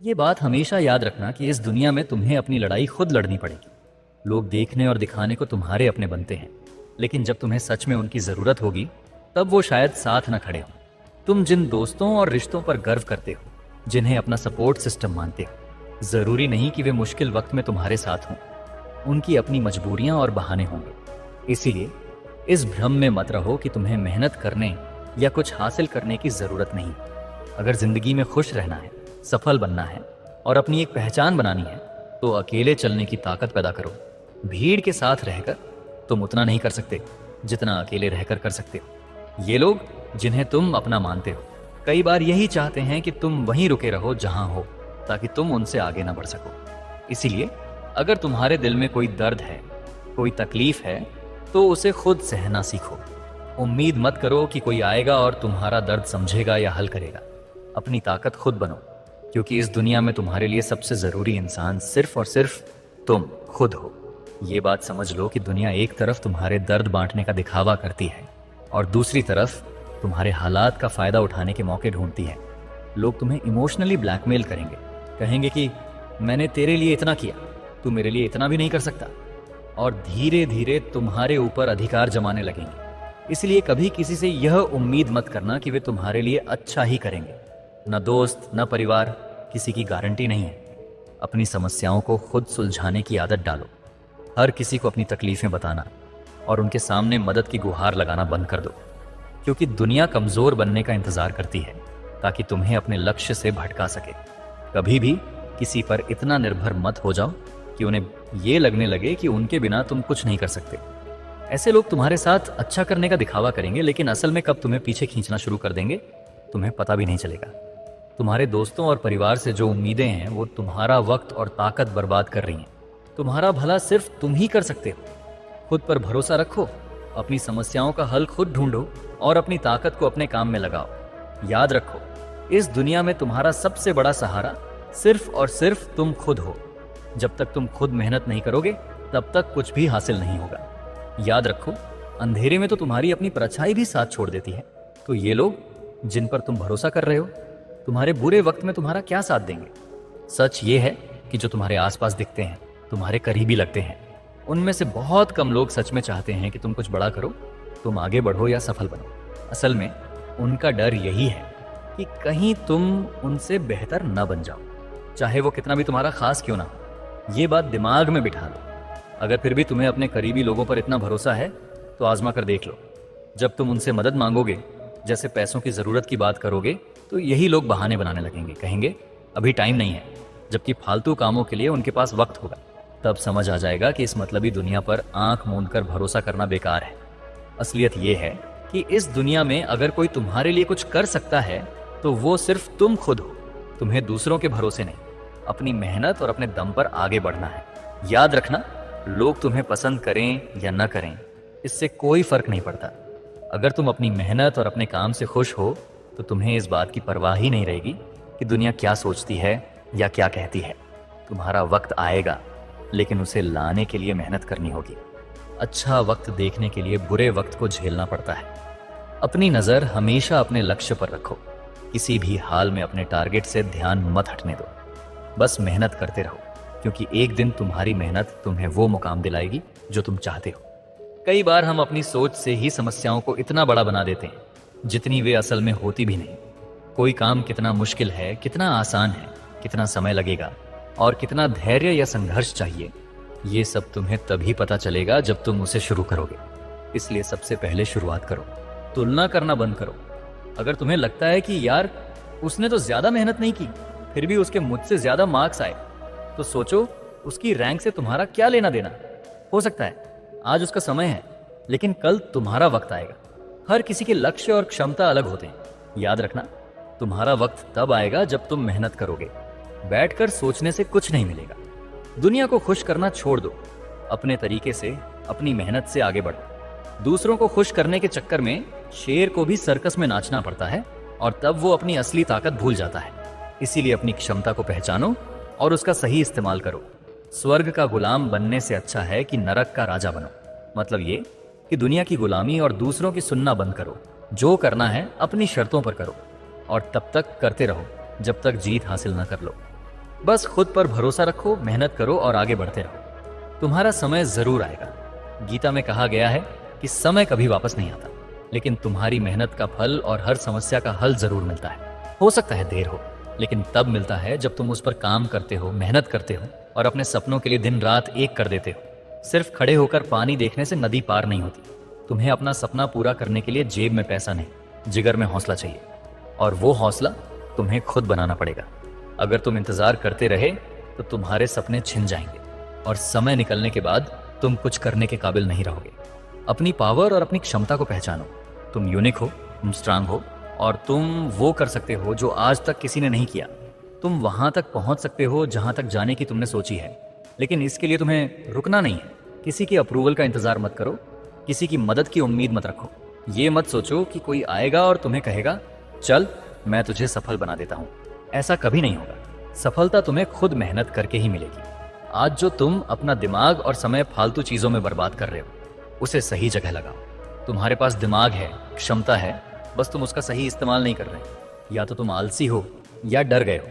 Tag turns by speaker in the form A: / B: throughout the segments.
A: ये बात हमेशा याद रखना कि इस दुनिया में तुम्हें अपनी लड़ाई खुद लड़नी पड़ेगी। लोग देखने और दिखाने को तुम्हारे अपने बनते हैं, लेकिन जब तुम्हें सच में उनकी ज़रूरत होगी तब वो शायद साथ न खड़े हों। तुम जिन दोस्तों और रिश्तों पर गर्व करते हो, जिन्हें अपना सपोर्ट सिस्टम मानते हो, ज़रूरी नहीं कि वे मुश्किल वक्त में तुम्हारे साथ हों। उनकी अपनी मजबूरियां और बहाने होंगे। इसीलिए इस भ्रम में मत रहो कि तुम्हें मेहनत करने या कुछ हासिल करने की ज़रूरत नहीं। अगर ज़िंदगी में खुश रहना है, सफल बनना है और अपनी एक पहचान बनानी है, तो अकेले चलने की ताकत पैदा करो। भीड़ के साथ रहकर तुम उतना नहीं कर सकते जितना अकेले रहकर कर सकते हो। ये लोग जिन्हें तुम अपना मानते हो, कई बार यही चाहते हैं कि तुम वहीं रुके रहो जहां हो, ताकि तुम उनसे आगे ना बढ़ सको। इसीलिए अगर तुम्हारे दिल में कोई दर्द है, कोई तकलीफ है, तो उसे खुद सहना सीखो। उम्मीद मत करो कि कोई आएगा और तुम्हारा दर्द समझेगा या हल करेगा। अपनी ताकत खुद बनो, क्योंकि इस दुनिया में तुम्हारे लिए सबसे ज़रूरी इंसान सिर्फ और सिर्फ तुम खुद हो। ये बात समझ लो कि दुनिया एक तरफ तुम्हारे दर्द बांटने का दिखावा करती है और दूसरी तरफ तुम्हारे हालात का फ़ायदा उठाने के मौके ढूंढती है। लोग तुम्हें इमोशनली ब्लैकमेल करेंगे, कहेंगे कि मैंने तेरे लिए इतना किया, तू मेरे लिए इतना भी नहीं कर सकता, और धीरे धीरे तुम्हारे ऊपर अधिकार जमाने लगेंगे। इसलिए कभी किसी से यह उम्मीद मत करना कि वे तुम्हारे लिए अच्छा ही करेंगे। न दोस्त न परिवार किसी की गारंटी नहीं है। अपनी समस्याओं को खुद सुलझाने की आदत डालो। हर किसी को अपनी तकलीफें बताना और उनके सामने मदद की गुहार लगाना बंद कर दो, क्योंकि दुनिया कमज़ोर बनने का इंतज़ार करती है ताकि तुम्हें अपने लक्ष्य से भटका सके। कभी भी किसी पर इतना निर्भर मत हो जाओ कि उन्हें ये लगने लगे कि उनके बिना तुम कुछ नहीं कर सकते। ऐसे लोग तुम्हारे साथ अच्छा करने का दिखावा करेंगे, लेकिन असल में कब तुम्हें पीछे खींचना शुरू कर देंगे तुम्हें पता भी नहीं चलेगा। तुम्हारे दोस्तों और परिवार से जो उम्मीदें हैं वो तुम्हारा वक्त और ताकत बर्बाद कर रही हैं। तुम्हारा भला सिर्फ तुम ही कर सकते हो। खुद पर भरोसा रखो, अपनी समस्याओं का हल खुद ढूंढो और अपनी ताकत को अपने काम में लगाओ। याद रखो, इस दुनिया में तुम्हारा सबसे बड़ा सहारा सिर्फ और सिर्फ तुम खुद हो। जब तक तुम खुद मेहनत नहीं करोगे तब तक कुछ भी हासिल नहीं होगा। याद रखो, अंधेरे में तो तुम्हारी अपनी परछाई भी साथ छोड़ देती है। तो ये लोग जिन पर तुम भरोसा कर रहे हो, तुम्हारे बुरे वक्त में तुम्हारा क्या साथ देंगे? सच ये है कि जो तुम्हारे आसपास दिखते हैं, तुम्हारे करीबी लगते हैं, उनमें से बहुत कम लोग सच में चाहते हैं कि तुम कुछ बड़ा करो, तुम आगे बढ़ो या सफल बनो। असल में उनका डर यही है कि कहीं तुम उनसे बेहतर न बन जाओ, चाहे वो कितना भी तुम्हारा खास क्यों ना हो। ये बात दिमाग में बिठा लो। अगर फिर भी तुम्हें अपने करीबी लोगों पर इतना भरोसा है तो आजमा कर देख लो। जब तुम उनसे मदद मांगोगे, जैसे पैसों की ज़रूरत की बात करोगे, तो यही लोग बहाने बनाने लगेंगे, कहेंगे अभी टाइम नहीं है, जबकि फालतू कामों के लिए उनके पास वक्त होगा। तब समझ आ जाएगा कि इस मतलबी दुनिया पर आंख मूंद कर भरोसा करना बेकार है। असलियत ये है कि इस दुनिया में अगर कोई तुम्हारे लिए कुछ कर सकता है तो वो सिर्फ तुम खुद हो। तुम्हें दूसरों के भरोसे नहीं, अपनी मेहनत और अपने दम पर आगे बढ़ना है। याद रखना, लोग तुम्हें पसंद करें या न करें, इससे कोई फर्क नहीं पड़ता। अगर तुम अपनी मेहनत और अपने काम से खुश हो तो तुम्हें इस बात की परवाह ही नहीं रहेगी कि दुनिया क्या सोचती है या क्या कहती है। तुम्हारा वक्त आएगा, लेकिन उसे लाने के लिए मेहनत करनी होगी। अच्छा वक्त देखने के लिए बुरे वक्त को झेलना पड़ता है। अपनी नज़र हमेशा अपने लक्ष्य पर रखो। किसी भी हाल में अपने टारगेट से ध्यान मत हटने दो। बस मेहनत करते रहो, क्योंकि एक दिन तुम्हारी मेहनत तुम्हें वो मुकाम दिलाएगी जो तुम चाहते हो। कई बार हम अपनी सोच से ही समस्याओं को इतना बड़ा बना देते हैं जितनी वे असल में होती भी नहीं। कोई काम कितना मुश्किल है, कितना आसान है, कितना समय लगेगा और कितना धैर्य या संघर्ष चाहिए, ये सब तुम्हें तभी पता चलेगा जब तुम उसे शुरू करोगे। इसलिए सबसे पहले शुरुआत करो। तुलना करना बंद करो। अगर तुम्हें लगता है कि यार उसने तो ज्यादा मेहनत नहीं की, फिर भी उसके मुझसे ज्यादा मार्क्स आए, तो सोचो उसकी रैंक से तुम्हारा क्या लेना देना। हो सकता है आज उसका समय है, लेकिन कल तुम्हारा वक्त आएगा। हर किसी के लक्ष्य और क्षमता अलग होते हैं। याद रखना, तुम्हारा वक्त तब आएगा जब तुम मेहनत करोगे। बैठकर सोचने से कुछ नहीं मिलेगा। दुनिया को खुश करना छोड़ दो। अपने तरीके से, अपनी मेहनत से आगे बढ़ो। दूसरों को खुश करने के चक्कर में शेर को भी सर्कस में नाचना पड़ता है और तब वो अपनी असली ताकत भूल जाता है। इसीलिए अपनी क्षमता को पहचानो और उसका सही इस्तेमाल करो। स्वर्ग का गुलाम बनने से अच्छा है कि नरक का राजा बनो। मतलब ये कि दुनिया की गुलामी और दूसरों की सुनना बंद करो। जो करना है अपनी शर्तों पर करो और तब तक करते रहो जब तक जीत हासिल न कर लो। बस खुद पर भरोसा रखो, मेहनत करो और आगे बढ़ते रहो। तुम्हारा समय जरूर आएगा। गीता में कहा गया है कि समय कभी वापस नहीं आता, लेकिन तुम्हारी मेहनत का फल और हर समस्या का हल जरूर मिलता है। हो सकता है देर हो, लेकिन तब मिलता है जब तुम उस पर काम करते हो, मेहनत करते हो और अपने सपनों के लिए दिन रात एक कर देते हो। सिर्फ खड़े होकर पानी देखने से नदी पार नहीं होती। तुम्हें अपना सपना पूरा करने के लिए जेब में पैसा नहीं, जिगर में हौसला चाहिए, और वो हौसला तुम्हें खुद बनाना पड़ेगा। अगर तुम इंतजार करते रहे तो तुम्हारे सपने छिन जाएंगे और समय निकलने के बाद तुम कुछ करने के काबिल नहीं रहोगे। अपनी पावर और अपनी क्षमता को पहचानो। तुम यूनिक हो, तुम स्ट्रांग हो और तुम वो कर सकते हो जो आज तक किसी ने नहीं किया। तुम वहां तक पहुंच सकते हो जहां तक जाने की तुमने सोची है, लेकिन इसके लिए तुम्हें रुकना नहीं है। किसी की अप्रूवल का इंतजार मत करो, किसी की मदद की उम्मीद मत रखो। ये मत सोचो कि कोई आएगा और तुम्हें कहेगा चल मैं तुझे सफल बना देता हूं। ऐसा कभी नहीं होगा। सफलता तुम्हें खुद मेहनत करके ही मिलेगी। आज जो तुम अपना दिमाग और समय फालतू चीजों में बर्बाद कर रहे हो, उसे सही जगह लगाओ। तुम्हारे पास दिमाग है, क्षमता है, बस तुम उसका सही इस्तेमाल नहीं कर रहे। या तो तुम आलसी हो या डर गए हो,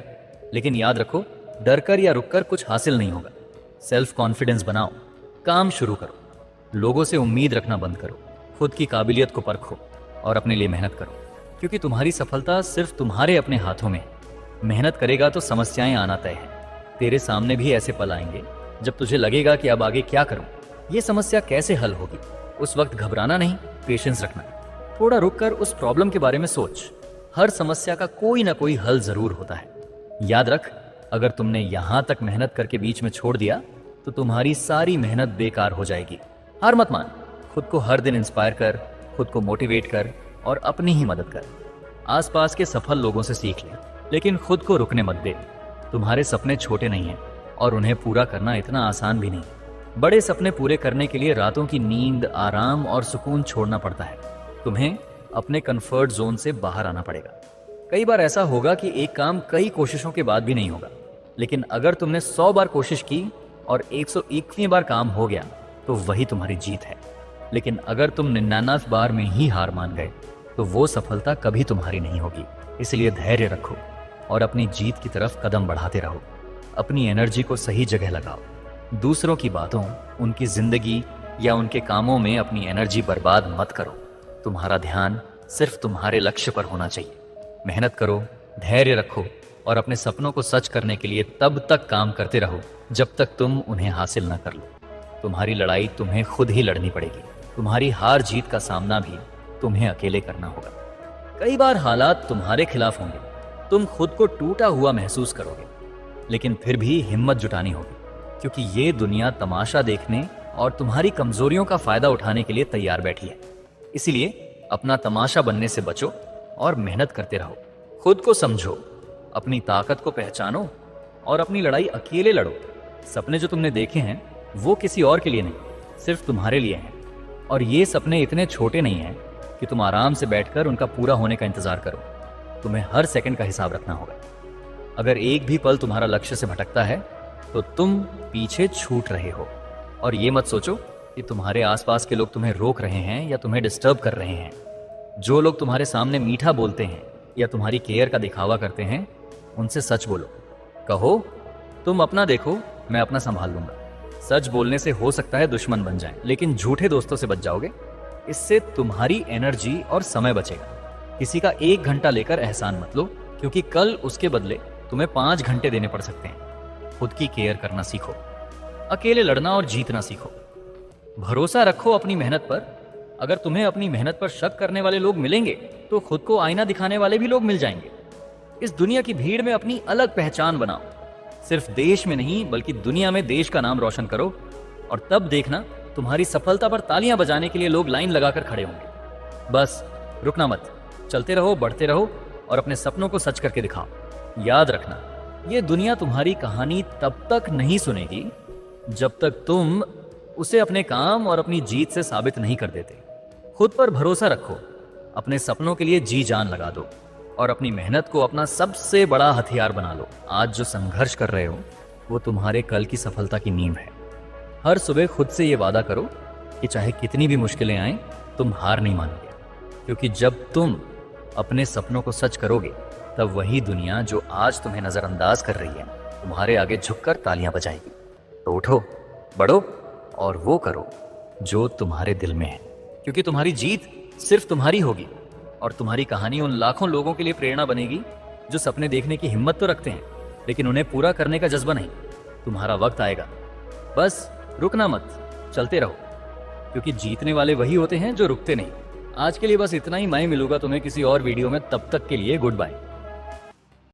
A: लेकिन याद रखो, डर कर या रुक कर कुछ हासिल नहीं होगा। सेल्फ कॉन्फिडेंस बनाओ, काम शुरू करो, लोगों से उम्मीद रखना बंद करो, खुद की काबिलियत को परखो और अपने लिए मेहनत करो, क्योंकि तुम्हारी सफलता सिर्फ तुम्हारे अपने हाथों में है। मेहनत करेगा तो समस्याएं आना तय है। तेरे सामने भी ऐसे पल आएंगे जब तुझे लगेगा कि अब आगे क्या करूं, ये समस्या कैसे हल होगी। उस वक्त घबराना नहीं, पेशेंस रखना। थोड़ा रुक कर उस प्रॉब्लम के बारे में सोच। हर समस्या का कोई ना कोई हल जरूर होता है। याद रख, अगर तुमने यहां तक मेहनत करके बीच में छोड़ दिया तो तुम्हारी सारी मेहनत बेकार हो जाएगी। हार मत मान, खुद को हर दिन इंस्पायर कर, खुद को मोटिवेट कर और अपनी ही मदद कर। आसपास के सफल लोगों से सीख ले, लेकिन खुद को रुकने मत दे। तुम्हारे सपने छोटे नहीं हैं और उन्हें पूरा करना इतना आसान भी नहीं। बड़े सपने पूरे करने के लिए रातों की नींद, आराम और सुकून छोड़ना पड़ता है। तुम्हें अपने कंफर्ट जोन से बाहर आना पड़ेगा। कई बार ऐसा होगा कि एक काम कई कोशिशों के बाद भी नहीं होगा, लेकिन अगर तुमने 100 बार कोशिश की और 101वीं बार काम हो गया तो वही तुम्हारी जीत है। लेकिन अगर तुम 99 बार में ही हार मान गए तो वो सफलता कभी तुम्हारी नहीं होगी। इसलिए धैर्य रखो और अपनी जीत की तरफ कदम बढ़ाते रहो। अपनी एनर्जी को सही जगह लगाओ। दूसरों की बातों, उनकी जिंदगी या उनके कामों में अपनी एनर्जी बर्बाद मत करो। तुम्हारा ध्यान सिर्फ तुम्हारे लक्ष्य पर होना चाहिए। मेहनत करो, धैर्य रखो और अपने सपनों को सच करने के लिए तब तक काम करते रहो जब तक तुम उन्हें हासिल न कर लो। तुम्हारी लड़ाई तुम्हें खुद ही लड़नी पड़ेगी। तुम्हारी हार जीत का सामना भी तुम्हें अकेले करना होगा। कई बार हालात तुम्हारे खिलाफ होंगे, तुम खुद को टूटा हुआ महसूस करोगे, लेकिन फिर भी हिम्मत जुटानी होगी, क्योंकि ये दुनिया तमाशा देखने और तुम्हारी कमजोरियों का फायदा उठाने के लिए तैयार बैठी है। इसीलिए अपना तमाशा बनने से बचो और मेहनत करते रहो। खुद को समझो, अपनी ताकत को पहचानो और अपनी लड़ाई अकेले लड़ो। सपने जो तुमने देखे हैं वो किसी और के लिए नहीं, सिर्फ तुम्हारे लिए हैं। और ये सपने इतने छोटे नहीं हैं कि तुम आराम से बैठकर उनका पूरा होने का इंतजार करो। तुम्हें हर सेकंड का हिसाब रखना होगा। अगर एक भी पल तुम्हारा लक्ष्य से भटकता है तो तुम पीछे छूट रहे हो। और ये मत सोचो कि तुम्हारे आसपास के लोग तुम्हें रोक रहे हैं या तुम्हें डिस्टर्ब कर रहे हैं। जो लोग तुम्हारे सामने मीठा बोलते हैं या तुम्हारी केयर का दिखावा करते हैं, उनसे सच बोलो। कहो तुम अपना देखो, मैं अपना संभाल लूंगा। सच बोलने से हो सकता है दुश्मन बन जाए, लेकिन झूठे दोस्तों से बच जाओगे। इससे तुम्हारी एनर्जी और समय बचेगा। किसी का 1 घंटा लेकर एहसान मत लो, क्योंकि कल उसके बदले तुम्हें 5 घंटे देने पड़ सकते हैं। खुद की केयर करना सीखो, अकेले लड़ना और जीतना सीखो। भरोसा रखो अपनी मेहनत पर। अगर तुम्हें अपनी मेहनत पर शक करने वाले लोग मिलेंगे तो खुद को आईना दिखाने वाले भी लोग मिल जाएंगे। इस दुनिया की भीड़ में अपनी अलग पहचान बनाओ। सिर्फ देश में नहीं बल्कि दुनिया में देश का नाम रोशन करो, और तब देखना तुम्हारी सफलता पर तालियां बजाने के लिए लोग लाइन लगाकर खड़े होंगे। बस रुकना मत, चलते रहो, बढ़ते रहो और अपने सपनों को सच करके दिखाओ। याद रखना, ये दुनिया तुम्हारी कहानी तब तक नहीं सुनेगी जब तक तुम उसे अपने काम और अपनी जीत से साबित नहीं कर देते। खुद पर भरोसा रखो, अपने सपनों के लिए जी जान लगा दो और अपनी मेहनत को अपना सबसे बड़ा हथियार बना लो। आज जो संघर्ष कर रहे हो वो तुम्हारे कल की सफलता की नींव है। हर सुबह खुद से ये वादा करो कि चाहे कितनी भी मुश्किलें आएं, तुम हार नहीं मानोगे, क्योंकि जब तुम अपने सपनों को सच करोगे तब वही दुनिया जो आज तुम्हें नजरअंदाज कर रही है तुम्हारे आगे झुककर तालियां बजाएगी। तो उठो, बढ़ो और वो करो जो तुम्हारे दिल में है, क्योंकि तुम्हारी जीत सिर्फ तुम्हारी होगी और तुम्हारी कहानी उन लाखों लोगों के लिए प्रेरणा बनेगी जो सपने देखने की हिम्मत तो रखते हैं लेकिन उन्हें पूरा करने का जज्बा नहीं। तुम्हारा वक्त आएगा, बस रुकना मत, चलते रहो, क्योंकि जीतने वाले वही होते हैं जो रुकते नहीं। आज के लिए बस इतना ही। मैं मिलूंगा तुम्हें किसी और वीडियो में, तब तक के लिए गुड बाय।